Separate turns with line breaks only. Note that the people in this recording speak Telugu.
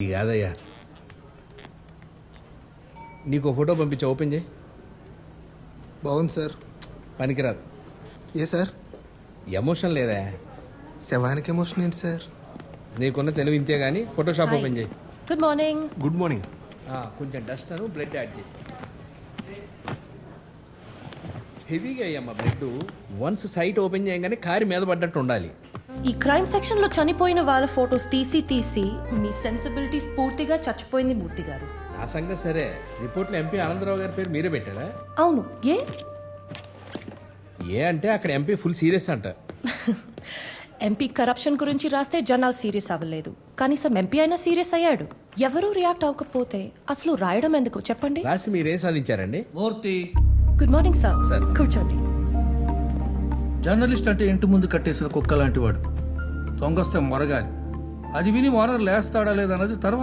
ఇది కాదయ్యా, నీకు ఫోటో పంపించా, ఓపెన్ చేయి.
బాగుంది సార్.
పనికిరాదు.
ఏ సార్?
ఎమోషన్ లేదా?
శవానికి ఎమోషన్ ఏంటి సార్?
నీకున్న తెలివి ఇంతే కానీ ఫోటోషాప్ ఓపెన్ చేయి.
Good morning.
Good morning. కొంచెం డస్ట్ అను బ్లడ్ యాడ్ చేయి. హెవీగా అయ్యమ్మా బ్లడ్. వన్స్ సైట్ ఓపెన్ చేయగానే కారి మీద పడ్డట్టు ఉండాలి.
ఈ క్రైమ్ సెక్షన్ లో చనిపోయిన వాళ్ళ ఫోటోస్ తీసి మీ సెన్సిబిలిటీస్ పూర్తిగా చచ్చిపోయింది మూర్తి గారు.
నా సంగతి సరే, రిపోర్ట్లో ఎంపీ ఆనందరావు గారి పేరు మీరే పెట్టారా?
అవును.
ఏ అంటే అక్కడ ఎంపీ ఫుల్ సీరియస్ అంట.
ఎంపీ కరప్షన్ గురించి రాస్తే జనాలు సీరియస్ అవ్వలేదు, కనీసం ఎంపీ అయినా సీరియస్ అయ్యాడు. ఎవరూ రియాక్ట్ అవ్వకపోతే అసలు రాయడం ఎందుకు చెప్పండి?
రాసి మీరేం సాధించారండి?
మూర్తి,
గుడ్ మార్నింగ్ సార్.
సార్.
కూర్చోండి.
జర్నలిస్ట్ అంటే ఇంటి ముందు కట్టేసిన కుక్క లాంటి వాడు. దొంగొస్తే మొరగాలి. అది విని ఓనర్ లేస్తాడా లేదన్నది తర్వాత